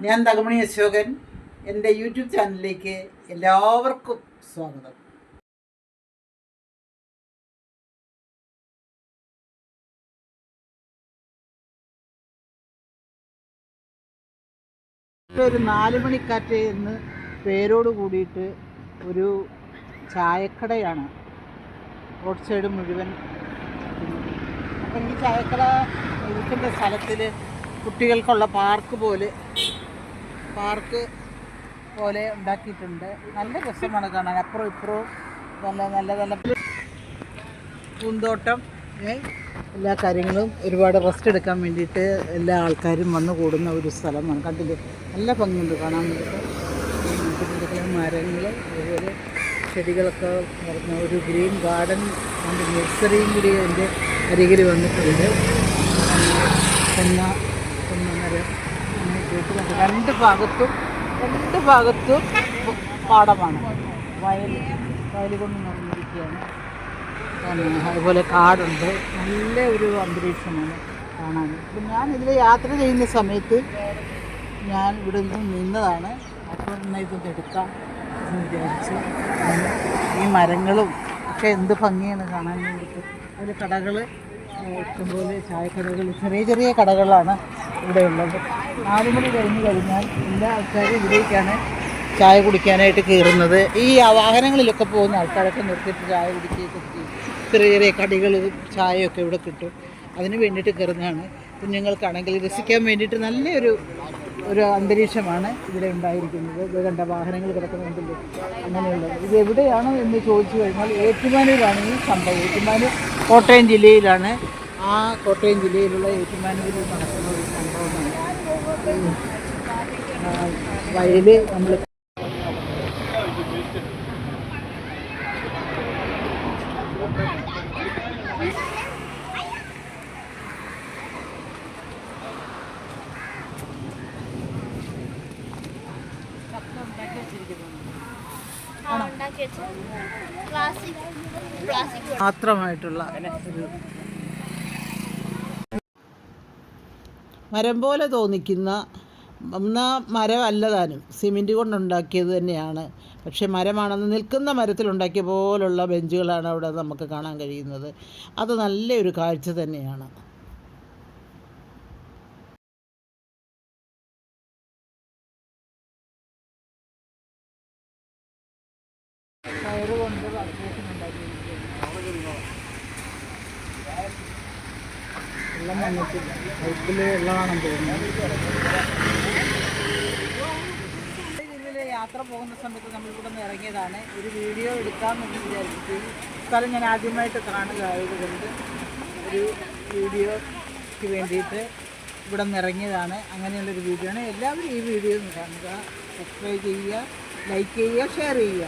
ഞാൻ തകമണി അശോകൻ. എൻ്റെ യൂട്യൂബ് ചാനലിലേക്ക് എല്ലാവർക്കും സ്വാഗതം. ഒരു 4 മണിക്കാറ്റ് എന്ന് പേരോട് കൂടിയിട്ട് ഒരു ചായക്കടയാണ് റോഡ് സൈഡ് മുഴുവൻ. അപ്പം ഈ ചായക്കട ഇരിക്കുന്ന സ്ഥലത്തിൽ കുട്ടികൾക്കുള്ള പാർക്ക് പോലെ ഉണ്ടാക്കിയിട്ടുണ്ട്. നല്ല രസമാണ് കാണാൻ. അപ്പുറം ഇപ്പുറവും നല്ല പൂന്തോട്ടം, എല്ലാ കാര്യങ്ങളും. ഒരുപാട് റെസ്റ്റ് എടുക്കാൻ വേണ്ടിയിട്ട് എല്ലാ ആൾക്കാരും വന്നു കൂടുന്ന ഒരു സ്ഥലമാണ്. കണ്ടില്ലേ, നല്ല ഭംഗിയുണ്ട് കാണാൻ വേണ്ടിയിട്ട്. മരങ്ങൾ, അതുപോലെ ചെടികളൊക്കെ നിറഞ്ഞ ഒരു ഗ്രീൻ ഗാർഡൻ ആൻഡ് നഴ്സറിയും കൂടി അതിൻ്റെ അരികിൽ വന്നിട്ടുണ്ട്. മരം രണ്ട് ഭാഗത്തും പാടമാണ്. വയൽ കൊണ്ട് നിറഞ്ഞിരിക്കുകയാണ്. അതുപോലെ കാടുണ്ട്. നല്ല ഒരു അന്തരീക്ഷമാണ് കാണാൻ. അപ്പം ഞാൻ ഇതിൽ യാത്ര ചെയ്യുന്ന സമയത്ത് ഞാൻ ഇവിടെ നിന്നതാണ്. അപ്പോൾ ഇതൊന്ന് എടുക്കാം എന്ന് വിചാരിച്ച്. ഈ മരങ്ങളും ഒക്കെ എന്ത് ഭംഗിയാണ് കാണാൻ വേണ്ടിയിട്ട്. അതിൽ കടകൾ ഇഷ്ടംപോലെ, ചായക്കടകൾ, ചെറിയ കടകളാണ് ഇവിടെ ഉള്ളത്. 4 മണി കഴിഞ്ഞാൽ എല്ലാ ആൾക്കാരും ഇവിടേക്കാണ് ചായ കുടിക്കാനായിട്ട് കയറുന്നത്. ഈ വാഹനങ്ങളിലൊക്കെ പോകുന്ന ആൾക്കാരൊക്കെ നിർത്തിയിട്ട് ചായ കുടിക്കുകയൊക്കെ ചെയ്യും. ചെറിയ കടികൾ, ചായയൊക്കെ ഇവിടെ കിട്ടും. അതിന് വേണ്ടിയിട്ട് കയറുന്നതാണ്. കുഞ്ഞുങ്ങൾക്കാണെങ്കിൽ രസിക്കാൻ വേണ്ടിയിട്ട് നല്ലൊരു അന്തരീക്ഷമാണ് ഇവിടെ ഉണ്ടായിരിക്കുന്നത്. ഇത് കണ്ട വാഹനങ്ങൾ കിടക്കുന്നുണ്ടല്ലോ, അങ്ങനെയുള്ളത്. ഇത് എവിടെയാണ് എന്ന് ചോദിച്ചു കഴിഞ്ഞാൽ ഏറ്റുമാനൂരാണ് ഈ സംഭവം. ഏറ്റുമാനൂർ കോട്ടയം ജില്ലയിലാണ്. ആ കോട്ടയം ജില്ലയിലുള്ള ഏറ്റുമാനൂരിൽ നടക്കുന്ന ഒരു സംഭവമാണ്. വയൽ നമ്മൾ മാത്രമായിട്ടുള്ള ഒരു മരം പോലെ തോന്നിക്കുന്ന മരമല്ല താനും, സിമെൻറ്റ് കൊണ്ടുണ്ടാക്കിയത് തന്നെയാണ്. പക്ഷേ മരമാണെന്ന് നിൽക്കുന്ന മരത്തിലുണ്ടാക്കിയ പോലുള്ള ബെഞ്ചുകളാണ് അവിടെ നമുക്ക് കാണാൻ കഴിയുന്നത്. അത് നല്ലൊരു കാഴ്ച തന്നെയാണ്. കയറ് കൊണ്ട് അത്യാവശ്യം ഉണ്ടാക്കിയിരിക്കുന്നു. വെള്ളം വന്നിട്ടില്ല, പൈപ്പിൽ വെള്ളമാണെന്ന് തോന്നുന്നു. ഇതിൽ യാത്ര പോകുന്ന സമയത്ത് നമ്മളിവിടെ നിന്ന് ഇറങ്ങിയതാണ്. ഒരു വീഡിയോ എടുക്കാമെന്ന് വിചാരിച്ചു. സ്ഥലം ഞാൻ ആദ്യമായിട്ട് കാണുകയായതുകൊണ്ട് ഒരു വീഡിയോയ്ക്ക് വേണ്ടിയിട്ട് ഇവിടെ നിന്ന് ഇറങ്ങിയതാണ്. അങ്ങനെയുള്ളൊരു വീഡിയോ ആണ്. എല്ലാവരും ഈ വീഡിയോ കാണുക, സബ്സ്ക്രൈബ് ചെയ്യുക, ലൈക്ക് ചെയ്യുക, ഷെയർ ചെയ്യുക.